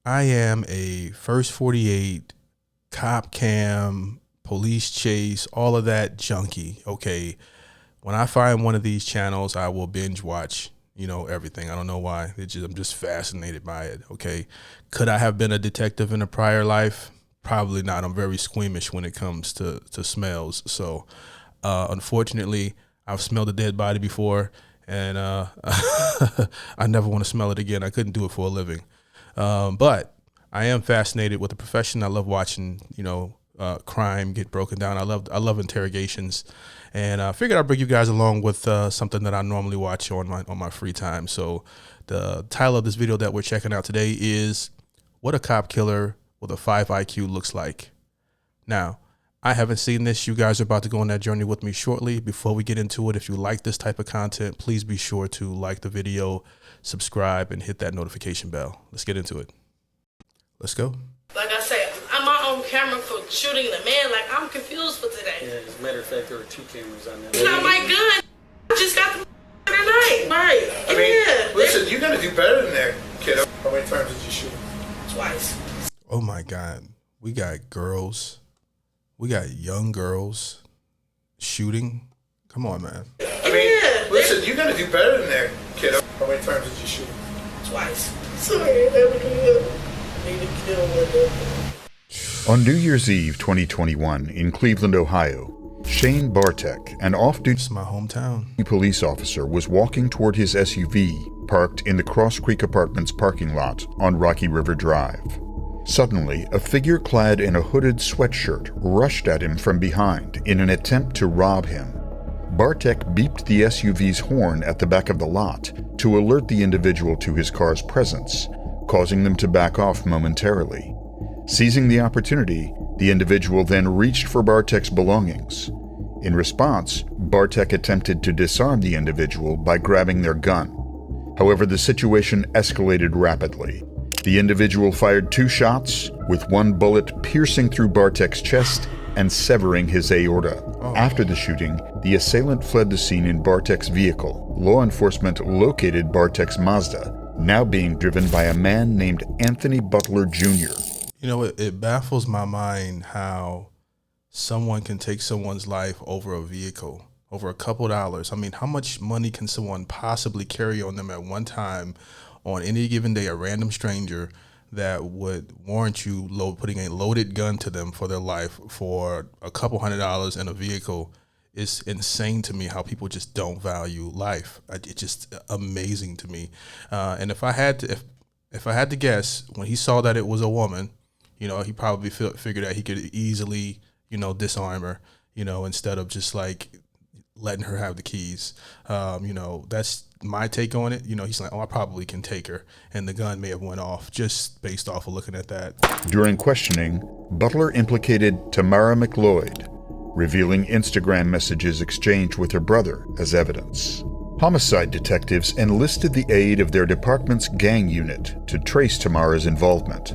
I am a first 48, cop cam, police chase, all of that junkie. Okay. When I find one of these channels, I will binge watch, everything. I don't know why. I'm just fascinated by it. Okay. Could I have been a detective in a prior life? Probably not. I'm very squeamish when it comes to smells. So, unfortunately, I've smelled a dead body before, and I never want to smell it again. I couldn't do it for a living. But I am fascinated with the profession. I love watching, crime get broken down. I love interrogations, and I figured I'd bring you guys along with something that I normally watch on my free time. So the title of this video that we're checking out today is What a Cop Killer with a 5 IQ Looks Like. Now, I haven't seen this. You guys are about to go on that journey with me shortly. Before we get into it, if you like this type of content, please be sure to like the video, subscribe, and hit that notification bell. Let's get into it. Let's go. Like I said, I'm on camera for shooting the man. Like, I'm confused for today. Yeah, as a matter of fact, there are 2 cameras on there. It's not my gun. I just got the tonight. Right. I mean, listen, you gotta do better than that, kiddo. How many times did you shoot? Twice. Oh my God. We got girls. We got young girls shooting. Come on, man. I mean, listen, you gotta do better than that, kiddo. How many times did you shoot? Twice. Sorry, I never did. Need to kill one. On New Year's Eve 2021 in Cleveland, Ohio, Shane Bartek, an off-duty It's my hometown. police officer, was walking toward his SUV parked in the Cross Creek Apartments parking lot on Rocky River Drive. Suddenly, a figure clad in a hooded sweatshirt rushed at him from behind in an attempt to rob him. Bartek beeped the SUV's horn at the back of the lot to alert the individual to his car's presence, causing them to back off momentarily. Seizing the opportunity, the individual then reached for Bartek's belongings. In response, Bartek attempted to disarm the individual by grabbing their gun. However, the situation escalated rapidly. The individual fired 2 shots, with 1 bullet piercing through Bartek's chest and severing his aorta. After the shooting, the assailant fled the scene in Bartek's vehicle. Law enforcement located Bartek's Mazda, now being driven by a man named Anthony Butler Jr. It baffles my mind how someone can take someone's life over a vehicle, over a couple dollars. I mean, how much money can someone possibly carry on them at one time on any given day, a random stranger that would warrant you putting a loaded gun to them for their life for a couple $100s in a vehicle? It's insane to me how people just don't value life. It's just amazing to me. And if I had to guess, when he saw that it was a woman, he probably figured that he could easily, disarm her, instead of just like letting her have the keys. That's my take on it. He's like, I probably can take her. And the gun may have went off just based off of looking at that. During questioning, Butler implicated Tamara McLeod, revealing Instagram messages exchanged with her brother as evidence. Homicide detectives enlisted the aid of their department's gang unit to trace Tamara's involvement.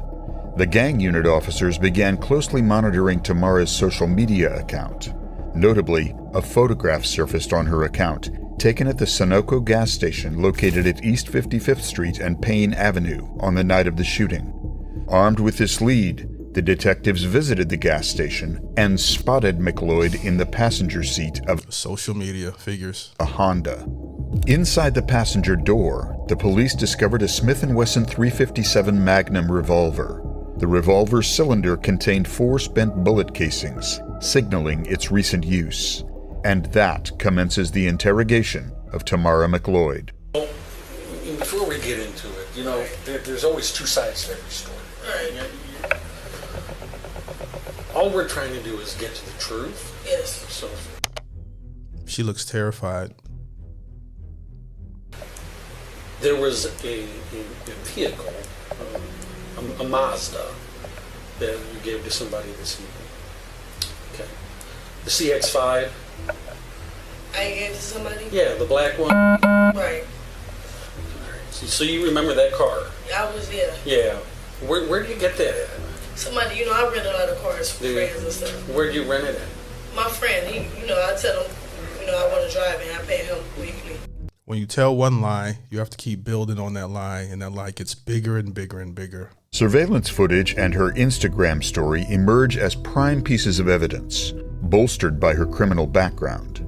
The gang unit officers began closely monitoring Tamara's social media account. Notably, a photograph surfaced on her account, taken at the Sunoco gas station located at East 55th Street and Payne Avenue on the night of the shooting. Armed with this lead, the detectives visited the gas station and spotted McLeod in the passenger seat of social media figures a Honda. Inside the passenger door, the police discovered a Smith & Wesson .357 Magnum revolver. The revolver's cylinder contained 4 spent bullet casings, signaling its recent use. And that commences the interrogation of Tamara McLeod. Well, before we get into it, there's always 2 sides to every story. Right? All we're trying to do is get to the truth. Yes. So she looks terrified. there was a vehicle, a Mazda, that you gave to somebody this evening. Okay. The CX-5. I gave it to somebody? Yeah, the black one. Right. So you remember that car? I was, yeah. Yeah. Where did you get that at? Somebody, I rent a lot of cars for friends and stuff. Where do you rent it at? My friend, I tell him, I want to drive and I pay him weekly. When you tell one lie, you have to keep building on that lie, and that lie gets bigger and bigger and bigger. Surveillance footage and her Instagram story emerge as prime pieces of evidence, bolstered by her criminal background.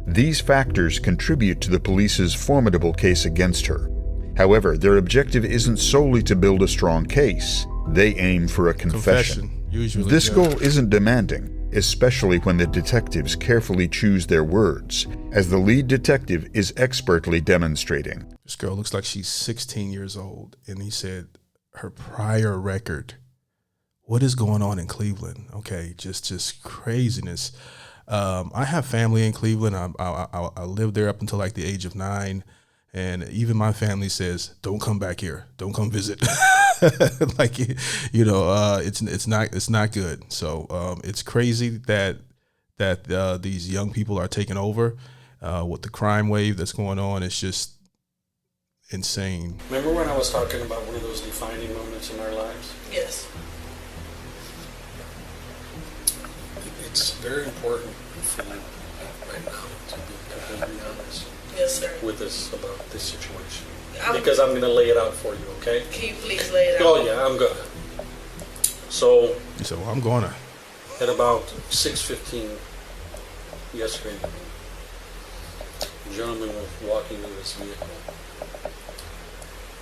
These factors contribute to the police's formidable case against her. However, their objective isn't solely to build a strong case. They aim for a confession. Usually, this goal isn't demanding, especially when the detectives carefully choose their words, as the lead detective is expertly demonstrating. This girl looks like she's 16 years old, and he said her prior record. What is going on in Cleveland? Okay, just craziness. I have family in Cleveland. I lived there up until like the age of 9, and even my family says, "Don't come back here. Don't come visit." Like, you know, it's not good. So it's crazy that these young people are taking over with the crime wave that's going on. It's just insane. Remember when I was talking about one of those defining moments in our lives? Yes. It's very important for you right now to be completely honest. Yes, sir. With us about this situation. Because I'm going to lay it out for you, okay? Can you please lay it out? Oh, yeah, I'm good. So, You said, well, I'm going to. at about 6:15 yesterday, a gentleman was walking in his vehicle.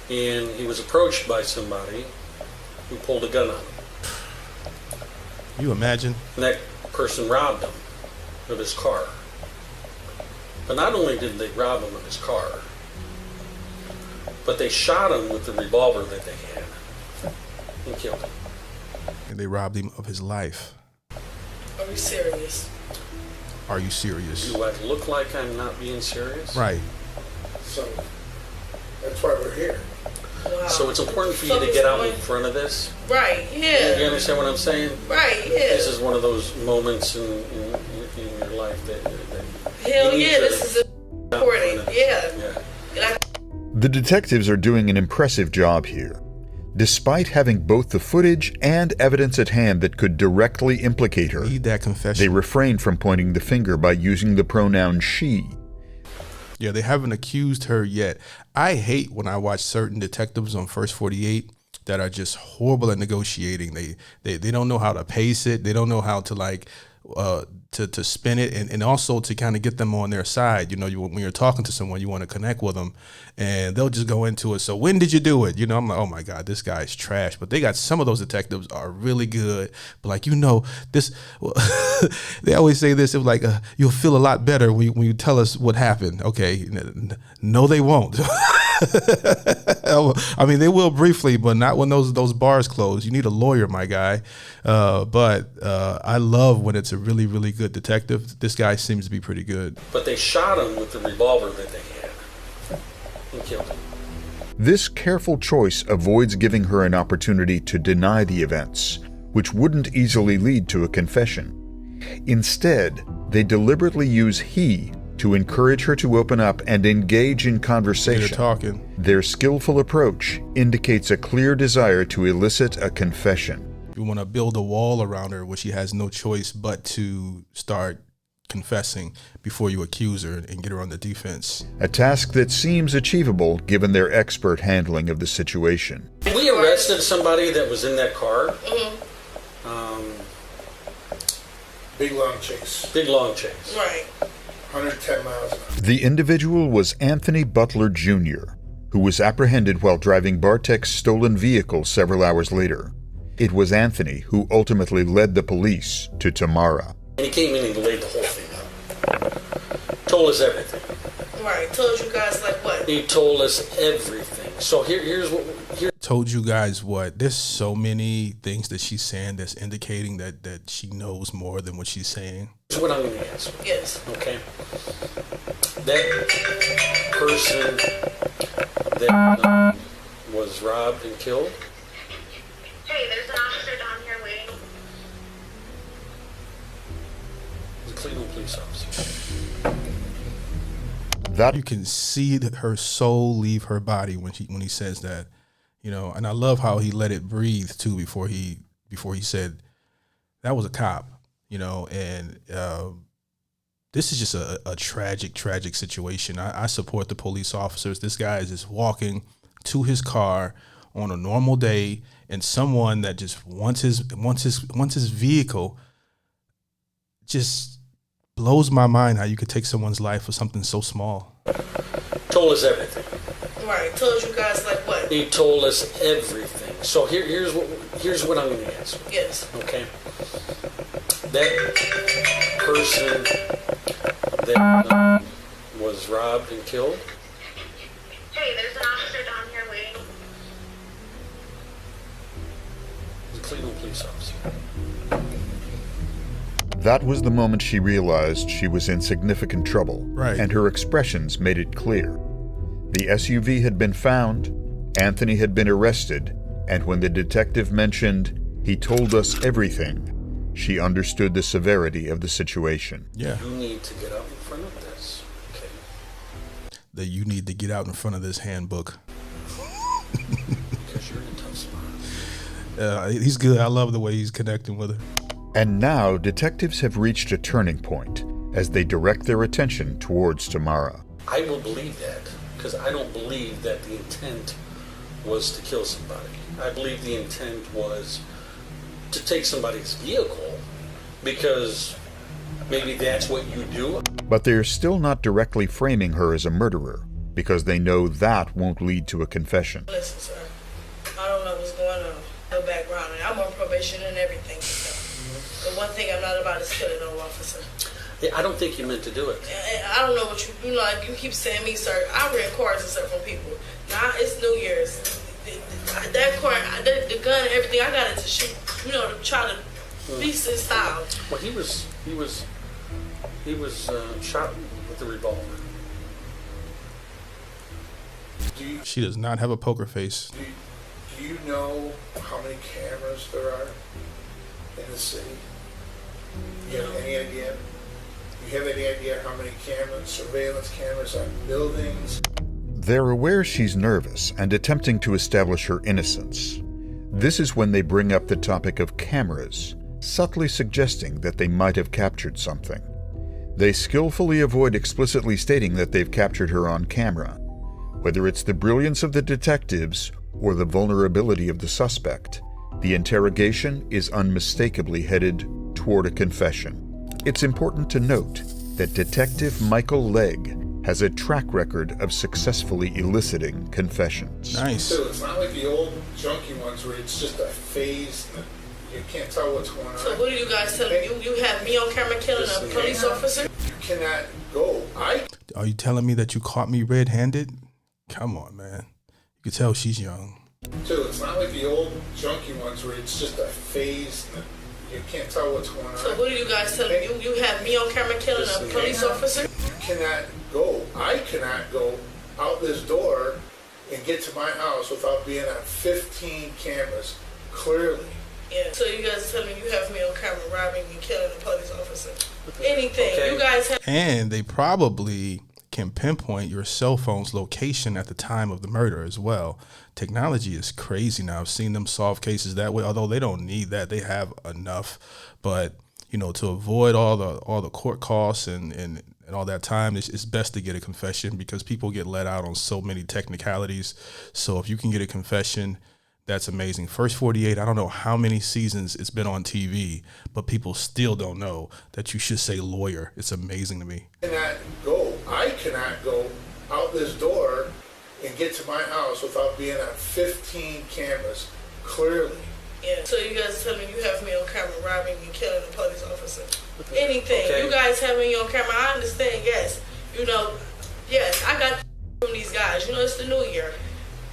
And he was approached by somebody who pulled a gun on him. You imagine? And that person robbed him of his car. But not only did they rob him of his car, but they shot him with the revolver that they had and killed him. And they robbed him of his life. Are we serious? Are you serious? Do I look like I'm not being serious? Right. So that's why we're here. Wow. So it's important for you to get out in front of this. Right, yeah. You understand what I'm saying? Right, yeah. This is one of those moments in your life that Hell you need yeah, to this is important. Yeah. Yeah. The detectives are doing an impressive job here. Despite having both the footage and evidence at hand that could directly implicate her, Need that confession. they refrain from pointing the finger by using the pronoun she. Yeah, they haven't accused her yet. I hate when I watch certain detectives on First 48 that are just horrible at negotiating. They don't know how to pace it. They don't know how to like to spin it, and also to kind of get them on their side. You know, when you're talking to someone, you want to connect with them, and they'll just go into it. So when did you do it? You know, I'm like, oh my God, this guy's trash. But they got some of those detectives are really good. But like, you know, this, they always say this. It was like, you'll feel a lot better when you tell us what happened. Okay, no, they won't. I mean, they will briefly, but not when those bars close. You need a lawyer, my guy. But I love when it's a really, really good detective. This guy seems to be pretty good. But they shot him with the revolver that they had and killed him. This careful choice avoids giving her an opportunity to deny the events, which wouldn't easily lead to a confession. Instead, they deliberately use he to encourage her to open up and engage in conversation. They're talking. Their skillful approach indicates a clear desire to elicit a confession. You want to build a wall around her where she has no choice but to start confessing before you accuse her and get her on the defense. A task that seems achievable given their expert handling of the situation. We arrested somebody that was in that car. Big long chase. Big long chase. Right. 110 miles an hour. The individual was Anthony Butler Jr., who was apprehended while driving Bartek's stolen vehicle several hours later. It was Anthony who ultimately led the police to Tamara. And he came in and laid the whole thing out. Told us everything. Right. Told you guys like what? He told us everything. So here's what. Told you guys what? There's so many things that she's saying that's indicating that she knows more than what she's saying. Here's what I'm going to answer. Yes. Okay. That person that was robbed and killed. Hey, there's an officer down here waiting. The Cleveland police officer. That You can see that her soul leave her body when he says that, you know. And I love how he let it breathe too before he said that was a cop, you know. And this is just a tragic situation. I support the police officers. This guy is just walking to his car on a normal day, and someone that just wants his vehicle, just blows my mind how you could take someone's life for something so small. Told us everything. Right. Told you guys like what? He told us everything. So here's what I'm going to ask. Yes. Okay. That person that was robbed and killed. Hey, there's an officer down here waiting. He's a Cleveland police officer. That was the moment she realized she was in significant trouble, Right. and her expressions made it clear. The SUV had been found, Anthony had been arrested, and when the detective mentioned, "He told us everything," she understood the severity of the situation. Yeah. You need to get out in front of this. Okay. That you need to get out in front of this handbook. Because you're in a tough spot. He's good. I love the way he's connecting with her. And now detectives have reached a turning point as they direct their attention towards Tamara. I will believe that because I don't believe that the intent was to kill somebody. I believe the intent was to take somebody's vehicle because maybe that's what you do. But they are still not directly framing her as a murderer because they know that won't lead to a confession. Listen, sir. I don't know what's going on. No background. And I'm on probation and everything. The one thing I'm not about is killing no officer. Yeah, I don't think you meant to do it. I don't know what you know. Like you keep saying me, sir. I rent cars and stuff from people. Now it's New Year's. That car, the gun, and everything. I got it to shoot. You know, to try to beast in style. Well, he was shot with the revolver. She does not have a poker face. Do you know how many cameras there are in the city? Do you have any idea? Do you have any idea how many cameras, surveillance cameras on buildings? They're aware she's nervous and attempting to establish her innocence. This is when they bring up the topic of cameras, subtly suggesting that they might have captured something. They skillfully avoid explicitly stating that they've captured her on camera. Whether it's the brilliance of the detectives or the vulnerability of the suspect, the interrogation is unmistakably headed toward a confession. It's important to note that Detective Michael Legg has a track record of successfully eliciting confessions. Nice. So it's not like the old junky ones where it's just a phase and you can't tell what's going on. So what are you guys telling me? You have me on camera killing a police officer? You cannot go. Are you telling me that you caught me red-handed? Come on, man. You can tell she's young. So it's not like the old junky ones where it's just a phase and you can't tell what's going on. So what are you guys telling me? You have me on camera killing a police officer? You cannot go. I cannot go out this door and get to my house without being on 15 cameras, clearly. Yeah. So you guys telling me you have me on camera robbing and killing a police officer? Anything. Okay. You guys have... And they probably can pinpoint your cell phone's location at the time of the murder as well. Technology is crazy now. I've seen them solve cases that way, although they don't need that. They have enough. But, you know, to avoid all the court costs and all that time, it's best to get a confession because people get let out on so many technicalities. So if you can get a confession, that's amazing. First 48, I don't know how many seasons it's been on TV, but people still don't know that you should say lawyer. It's amazing to me. Cannot go. I cannot go out this door and get to my house without being on 15 cameras, clearly. Yeah. So you guys telling me you have me on camera robbing and killing a police officer? Anything. Okay. You guys have me on camera. I understand, yes. You know, yes, I got from these guys. You know, it's the new year.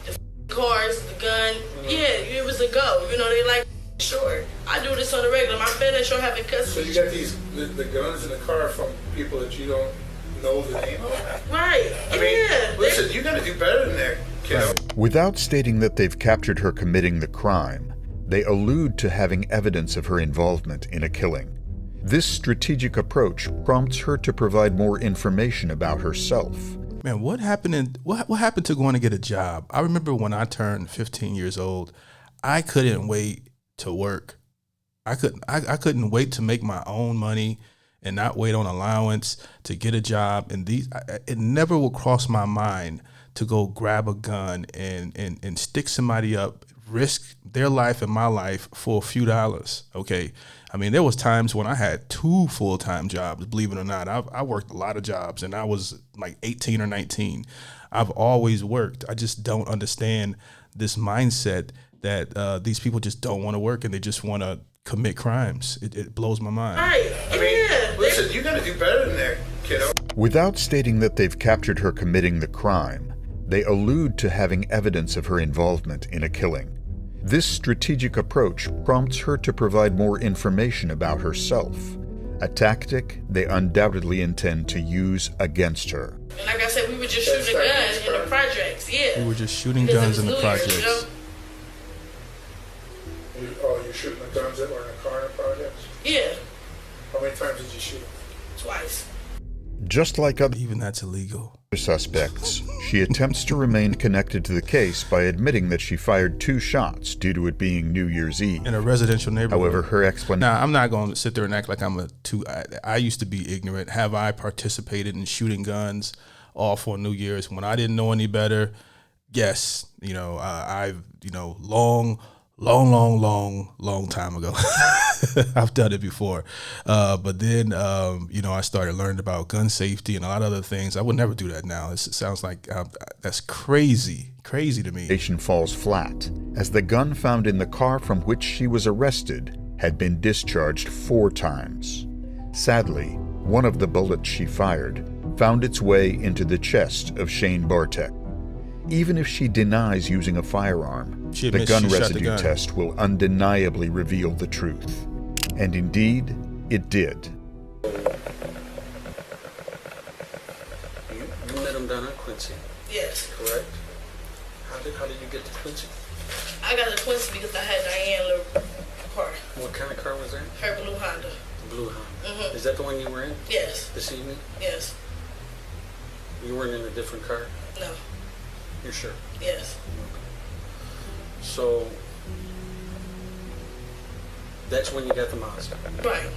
The cars, the gun. Yeah, it was a go. You know, they like, sure. I do this on the regular. My financial having So custody. you got the guns in the car from people that you don't know the name of? Right. I mean, Yeah. listen, you got to do better than that, kiddo. Without stating that they've captured her committing the crime, they allude to having evidence of her involvement in a killing. This strategic approach prompts her to provide more information about herself. Man, what happened to going to get a job? I remember when I turned 15 years old, I couldn't wait to work. I couldn't wait to make my own money and not wait on allowance to get a job. And it never would cross my mind to go grab a gun and stick somebody up risk their life and my life for a few dollars. Okay. I mean, there was times when I had 2 full-time jobs, believe it or not. I worked a lot of jobs, and I was like 18 or 19. I've always worked. I just don't understand this mindset that these people just don't want to work and they just want to commit crimes. It blows my mind. Right. I mean, listen, you got to do better than that, kiddo. Without stating that they've captured her committing the crime, they allude to having evidence of her involvement in a killing. This strategic approach prompts her to provide more information about herself, a tactic they undoubtedly intend to use against her. And like I said, we were just shooting guns in the projects. Yeah. We were just shooting Because guns it in was the New Year's, projects. You're shooting the guns that were in the car in the projects? Yeah. How many times did you shoot? Twice. Just like other Even that's illegal. suspects, she attempts to remain connected to the case by admitting that she fired 2 shots due to it being New Year's Eve. In a residential neighborhood. However, her explanation... Now, I'm not going to sit there and act like I used to be ignorant. Have I participated in shooting guns all for New Year's when I didn't know any better? Yes. I've, long time ago. I've done it before. But then, I started learning about gun safety and a lot of other things. I would never do that now. It sounds like that's crazy to me. falls flat, as the gun found in the car from which she was arrested had been discharged 4 times. Sadly, one of the bullets she fired found its way into the chest of Shane Bartek. Even if she denies using a firearm, the gun residue test will undeniably reveal the truth. And indeed, it did. You met him down at Quincy, Yes. correct? How did you get to Quincy? I got to Quincy because I had Diane little car. What kind of car was that? Her blue Honda. The blue Honda. Mhm. Is that the one you were in Yes. this evening? Yes. You weren't in a different car? No. You're sure? Yes. So that's when you got the Mazda. Right.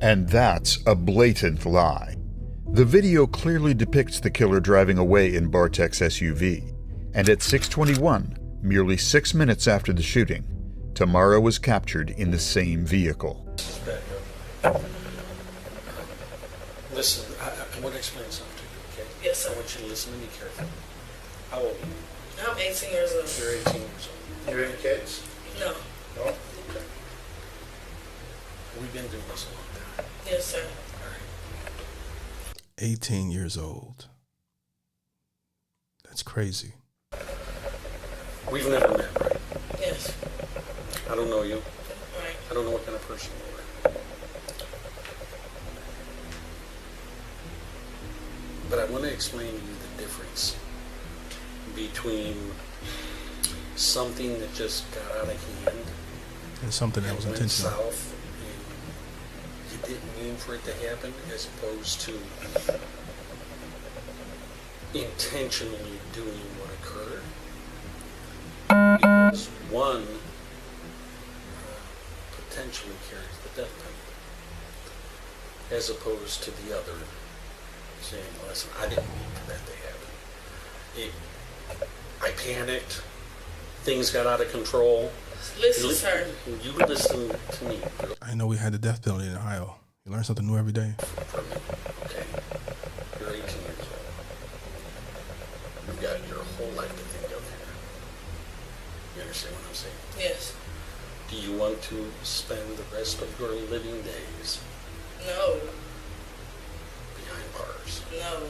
And that's a blatant lie. The video clearly depicts the killer driving away in Bartek's SUV, and at 6:21, merely 6 minutes after the shooting, Tamara was captured in the same vehicle. Back up. Listen, I want to explain something to you, okay? Yes, sir. I want you to listen to me carefully. How old are you? I'm 18 years old. You're 18 years old. You any kids? No. No? Okay. We've been doing this a long time. Yes, sir. All right. 18 years old. That's crazy. We've never met, right? Yes. I don't know you. Right. I don't know what kind of person you are. But I want to explain to you the difference between something that just got out of hand And something that was and went intentional. south and you didn't mean for it to happen, as opposed to intentionally doing what occurred. Because one potentially carries the death penalty, as opposed to the other saying, listen, I didn't mean for that to happen. I panicked. Things got out of control. Listen, sir. You listen to me. I know we had the death penalty in Ohio. You learn something new every day. For me, okay? You're 18 years old. You've got your whole life to think of here. You understand what I'm saying? Yes. Do you want to spend the rest of your living days No. behind bars? No.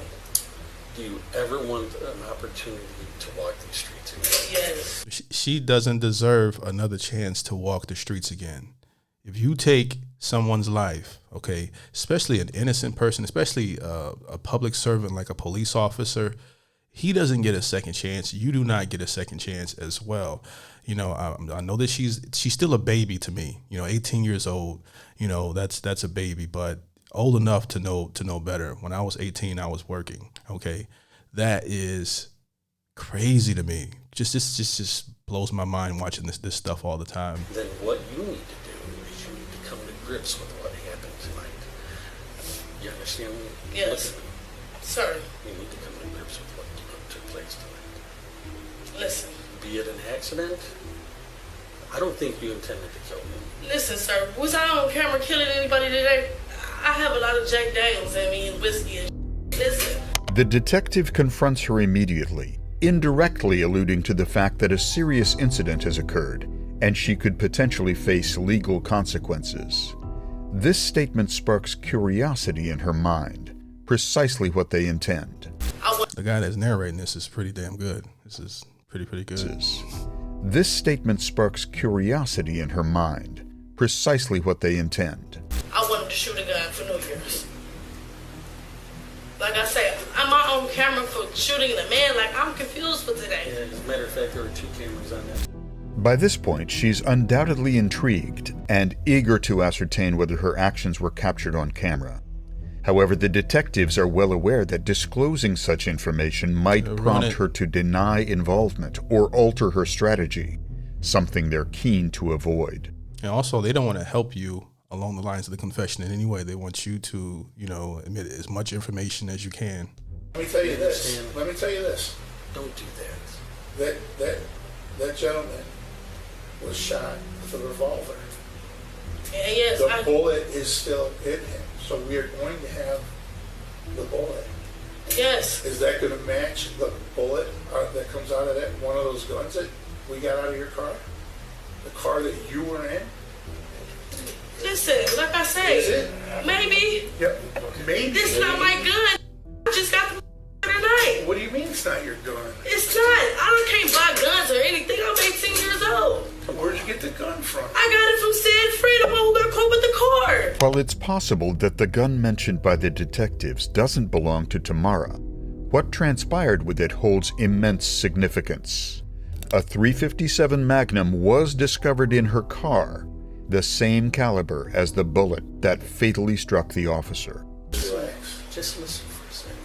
Do you ever want an opportunity to walk these streets again? Yes. She doesn't deserve another chance to walk the streets again. If you take someone's life, okay, especially an innocent person, especially a public servant like a police officer, he doesn't get a second chance. You do not get a second chance as well. You know, I know that she's still a baby to me. 18 years old. That's a baby, but old enough to know better. When I was 18, I was working. Okay, that is crazy to me. Just blows my mind watching this stuff all the time. Then what you need to do is you need to come to grips with what happened tonight. You understand me? Yes. Look at me. Sir, You need to come to grips with what took place tonight. listen. Be it an accident, I don't think you intended to kill me. Listen, sir, was I on camera killing anybody today? I have a lot of Jack Daniels in me and whiskey and listen. The detective confronts her immediately, indirectly alluding to the fact that a serious incident has occurred and she could potentially face legal consequences. This statement sparks curiosity in her mind, precisely what they intend. The guy that's narrating this is pretty damn good. This is pretty good. This statement sparks curiosity in her mind, precisely what they intend. I wanted to shoot a gun for New Year's. Like I said, I'm on camera for shooting a man. Like, I'm confused for today. Yeah, as a matter of fact, there were 2 cameras on that. By this point, she's undoubtedly intrigued and eager to ascertain whether her actions were captured on camera. However, the detectives are well aware that disclosing such information might prompt her to deny involvement or alter her strategy, something they're keen to avoid. And also, they don't want to help you along the lines of the confession in any way. They want you to, admit as much information as you can. Let me tell you this. Don't do that. That gentleman was shot with a revolver. And yes, the bullet is still in him. So we are going to have the bullet. Yes. Is that going to match the bullet that comes out of that one of those guns that we got out of your car? The car that you were in? Listen, like I say, Is it? Maybe. Yep. Maybe. This is not my gun. I just got the tonight. What do you mean it's not your gun? It's not. I can't buy guns or anything. I'm 18 years old. Where'd you get the gun from? I got it from Sid Free, the one who got caught with the car. While it's possible that the gun mentioned by the detectives doesn't belong to Tamara, what transpired with it holds immense significance. A .357 Magnum was discovered in her car, the same caliber as the bullet that fatally struck the officer. Relax. Just listen for a second.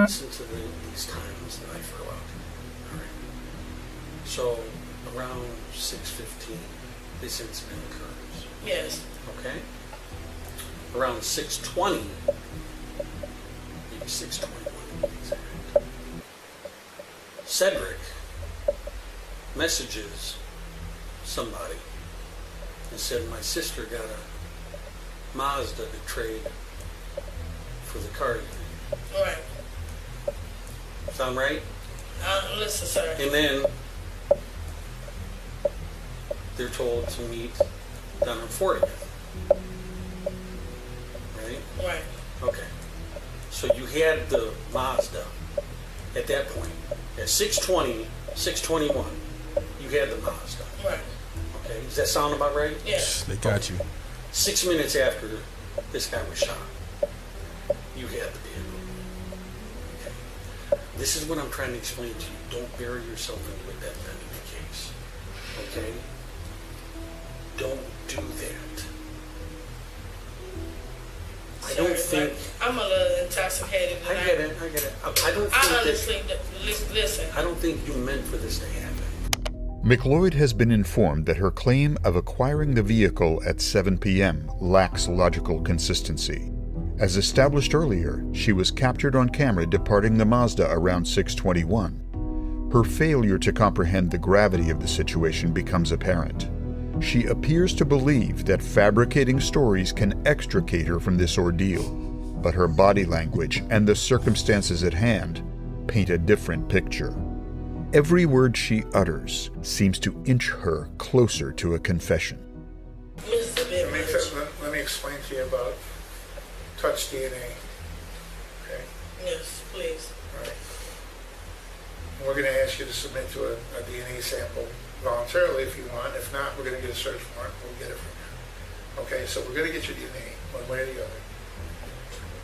Listen to these times that I throw out. All right. So around 6:15, this incident occurs. Yes. Okay. Around 6:20, maybe 6:21 to be exact, Cedric messages somebody and said, my sister got a Mazda to trade for the car. Right. Sound right? Listen, sir. And then they're told to meet down on 40th. Right? Right. Okay. So you had the Mazda at that point. At 6:20, 6:21, you had the Mazda. Right. Okay. Does that sound about right? Yeah. They got you. 6 minutes after this guy was shot, you had the vehicle. Okay. This is what I'm trying to explain to you. Don't bury yourself into a dead end of the case. Okay? Don't do that. I don't think... I'm a little intoxicated. I get it. I don't think I honestly, listen. I don't think you meant for this to happen. McLeod has been informed that her claim of acquiring the vehicle at 7 p.m. lacks logical consistency. As established earlier, she was captured on camera departing the Mazda around 6:21. Her failure to comprehend the gravity of the situation becomes apparent. She appears to believe that fabricating stories can extricate her from this ordeal, but her body language and the circumstances at hand paint a different picture. Every word she utters seems to inch her closer to a confession. Let me explain to you about touch DNA. Okay? Yes, please. All right. And we're going to ask you to submit to a DNA sample voluntarily if you want. If not, we're going to get a search warrant. We'll get it from you. Okay, so we're going to get your DNA one way or the other.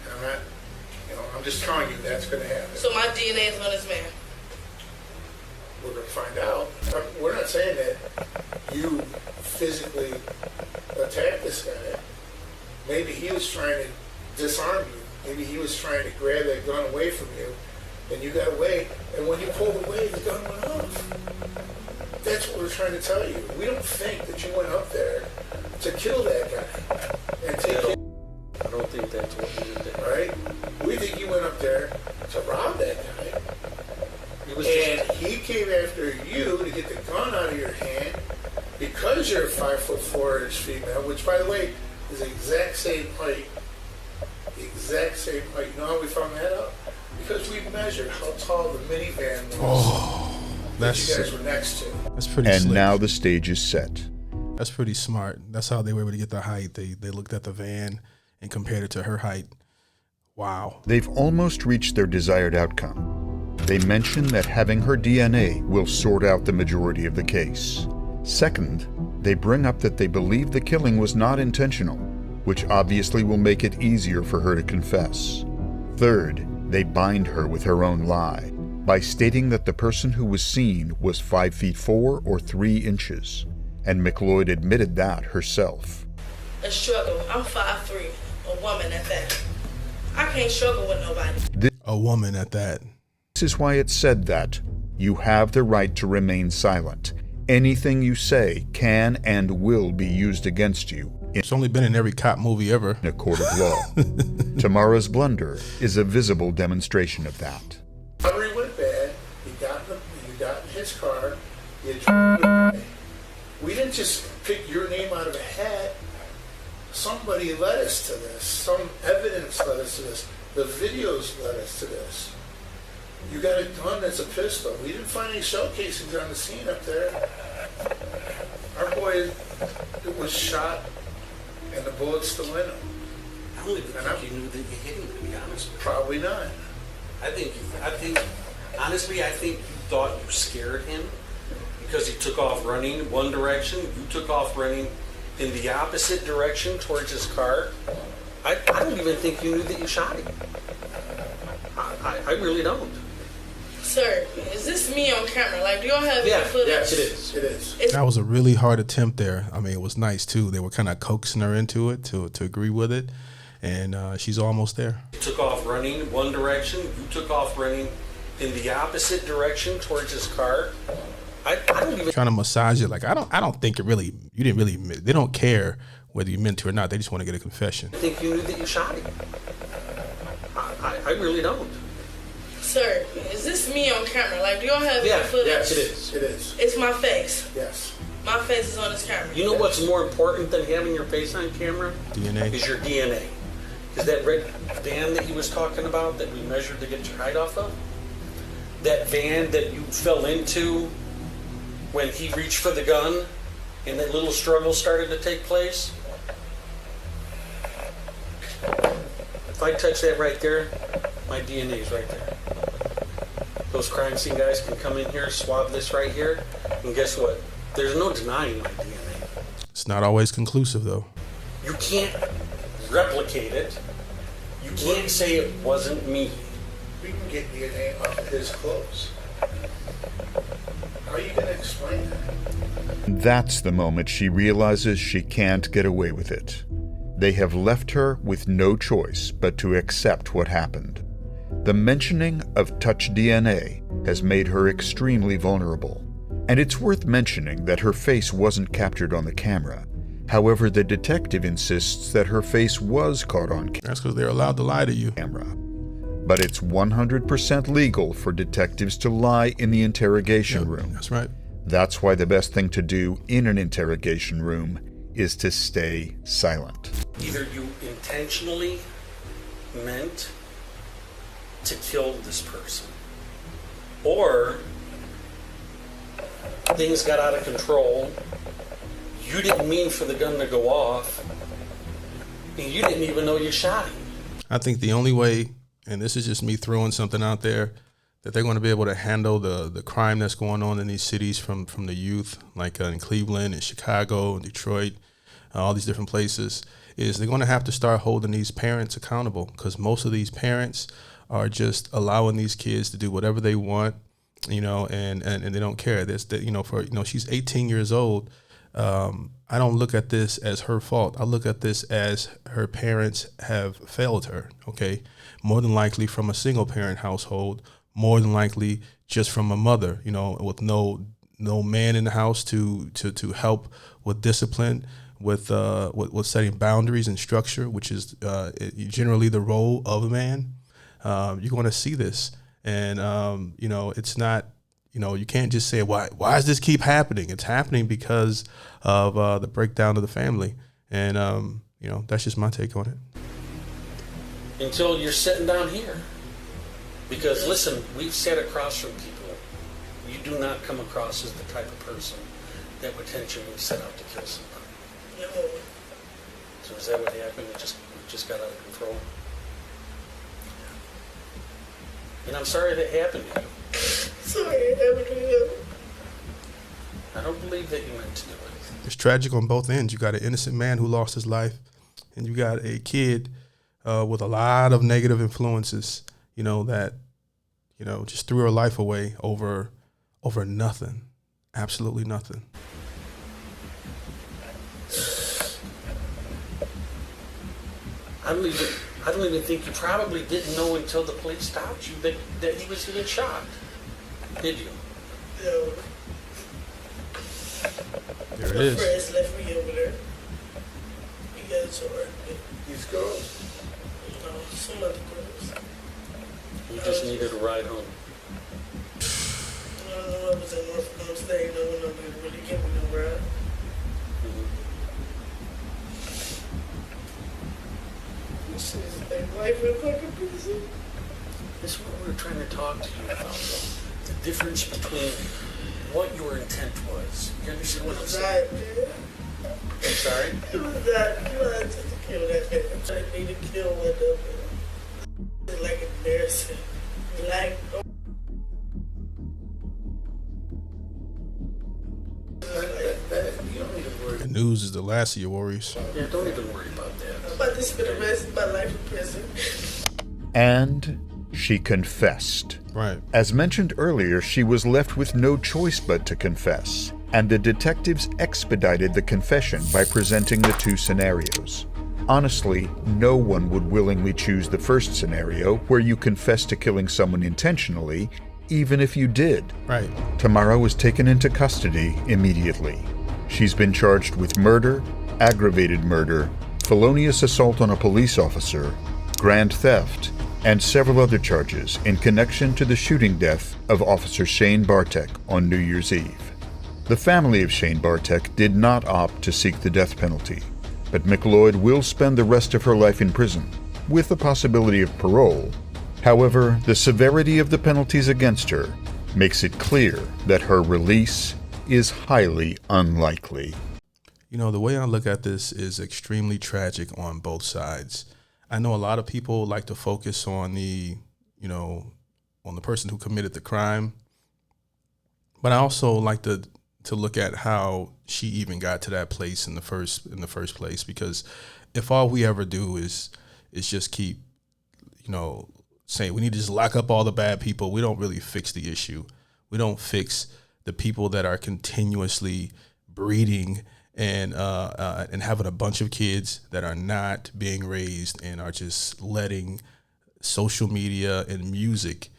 And I'm not, I'm just telling you that's going to happen. So my DNA is on this man. We're going to find out. We're not saying that you physically attacked this guy. Maybe he was trying to disarm you. Maybe he was trying to grab that gun away from you, and you got away. And when you pulled away, the gun went off. That's what we're trying to tell you. We don't think that you went up there to kill that guy and take him. I don't think that's what you did. Right? We think you went up there to rob that guy. And he came after you to get the gun out of your hand measure 5'4" female, which by the way is the exact same height. The exact same height. You know how we found that out? Because we measured how tall the minivan was that you guys were next to. That's pretty And slick. now the stage is set. That's pretty smart. That's how they were able to get the height. They looked at the van and compared it to her height. Wow. They've almost reached their desired outcome. They mention that having her DNA will sort out the majority of the case. Second, they bring up that they believe the killing was not intentional, which obviously will make it easier for her to confess. Third, they bind her with her own lie by stating that the person who was seen was 5'4" or 3 inches, and McLeod admitted that herself. A struggle. I'm 5'3", a woman at that. I can't struggle with nobody. A woman at that. This is why it's said that you have the right to remain silent. Anything you say can and will be used against you It's only been in every cop movie ever. in a court of law. Tamara's blunder is a visible demonstration of that. Robbery went bad. He got in his car. You had away. We didn't just pick your name out of a hat. Somebody led us to this. Some evidence led us to this. The videos led us to this. You got a gun that's a pistol. We didn't find any shell casings on the scene up there. Our boy was shot, and the bullet's still in him. I don't even think you knew that you hit him, to be honest with you. Probably not. Honestly, I think you thought you scared him because he took off running one direction. You took off running in the opposite direction towards his car. I don't even think you knew that you shot him. I really don't. Sir, is this me on camera? Like, do y'all have any footage? Yes, it is. It is. That was a really hard attempt there. I mean, it was nice too. They were kind of coaxing her into it to agree with it, and she's almost there. He took off running one direction. You took off running in the opposite direction towards his car. I don't even. Trying to massage it like I don't think it really. You didn't really. They don't care whether you meant to or not. They just want to get a confession. think you knew that you shot him. I really don't. Sir, is this me on camera? Like, do y'all have any footage? Yes, it is. It is. It's my face. Yes. My face is on this camera. You know what's more important than having your face on camera? DNA. Is your DNA. Is that red van that he was talking about that we measured to get your height off of? That van that you fell into when he reached for the gun and that little struggle started to take place? If I touch that right there, my DNA is right there. Those crime scene guys can come in here, swab this right here, and guess what? There's no denying my DNA. It's not always conclusive though. You can't replicate it. You can't say it wasn't me. We can get DNA off of his clothes. How are you going to explain that? That's the moment she realizes she can't get away with it. They have left her with no choice but to accept what happened. The mentioning of touch DNA has made her extremely vulnerable. And it's worth mentioning that her face wasn't captured on the camera. However, the detective insists that her face was caught on That's because they're allowed to lie to you. camera. But it's 100% legal for detectives to lie in the interrogation room. That's right. That's why the best thing to do in an interrogation room is to stay silent. Either you intentionally meant to kill this person, or things got out of control. You didn't mean for the gun to go off, and you didn't even know you shot him. I think the only way, and this is just me throwing something out there, that they're going to be able to handle the crime that's going on in these cities from the youth, like in Cleveland and Chicago and Detroit, all these different places, is they're going to have to start holding these parents accountable, because most of these parents are just allowing these kids to do whatever they want, and they don't care. She's 18 years old. I don't look at this as her fault. I look at this as her parents have failed her. Okay, more than likely from a single parent household, more than likely just from a mother, with no man in the house to help with discipline, with setting boundaries and structure, which is generally the role of a man. You're going to see this, and it's not. You can't just say, why does this keep happening? It's happening because of the breakdown of the family. And, that's just my take on it. Until you're sitting down here. Because listen, we've sat across from people. You do not come across as the type of person that would intentionally set out to kill somebody. No. So is that what happened? It just got out of control? And I'm sorry that happened to you. Sorry it happened to you. I don't believe that you meant to do it. It's tragic on both ends. You got an innocent man who lost his life, and you got a kid with a lot of negative influences, that, just threw her life away over nothing. Absolutely nothing. I don't even think you probably didn't know until the police stopped you that he was getting shot. Did you? No. There it My is. friends left me over there. He got a charge. These girls. Some other girls. You just needed a ride home. I was in North State. No one really gave me no ride. Life in fucking prison. This is what we were trying to talk to you about, though. The difference between what your intent was. You understand what I'm saying? I'm sorry? It was that. You had to kill that man. I need to kill one of them. It's like embarrassing. Like, You don't need to worry. The news is the last of your worries. Yeah, don't even worry about that. I'm about to spend the rest of my life in prison. And she confessed. Right. As mentioned earlier, she was left with no choice but to confess, and the detectives expedited the confession by presenting the two scenarios. Honestly, no one would willingly choose the first scenario, where you confess to killing someone intentionally, even if you did. Right. Tamara was taken into custody immediately. She's been charged with murder, aggravated murder, felonious assault on a police officer, grand theft, and several other charges in connection to the shooting death of Officer Shane Bartek on New Year's Eve. The family of Shane Bartek did not opt to seek the death penalty, but McLeod will spend the rest of her life in prison, with the possibility of parole. However, the severity of the penalties against her makes it clear that her release is highly unlikely. The way I look at this is extremely tragic on both sides. I know a lot of people like to focus on on the person who committed the crime, but I also like to look at how she even got to that place in the first place. Because if all we ever do is just keep, saying we need to just lock up all the bad people, we don't really fix the issue. We don't fix the people that are continuously breeding and having a bunch of kids that are not being raised and are just letting social media and music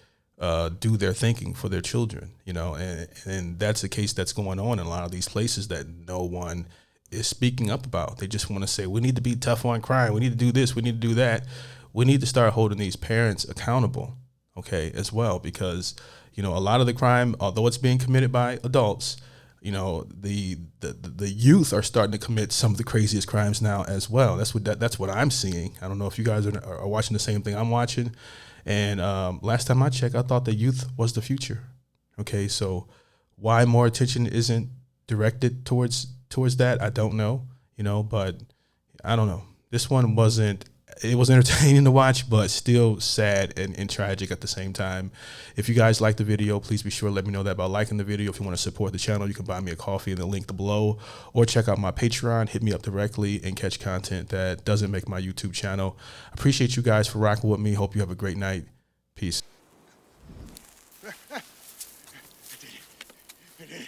do their thinking for their children, and that's the case that's going on in a lot of these places that no one is speaking up about. They just want to say, we need to be tough on crime. We need to do this. We need to do that. We need to start holding these parents accountable, okay, as well, because, a lot of the crime, although it's being committed by adults, the youth are starting to commit some of the craziest crimes now as well. That's what I'm seeing. I don't know if you guys are watching the same thing I'm watching. And last time I checked, I thought the youth was the future. Okay, so why more attention isn't directed towards that, I don't know. But I don't know. This one it was entertaining to watch, but still sad and tragic at the same time. If you guys like the video, please be sure to let me know that by liking the video. If you want to support the channel, you can buy me a coffee in the link below, or check out my Patreon, hit me up directly, and catch content that doesn't make my YouTube channel. I appreciate you guys for rocking with me. Hope you have a great night. Peace. I did it.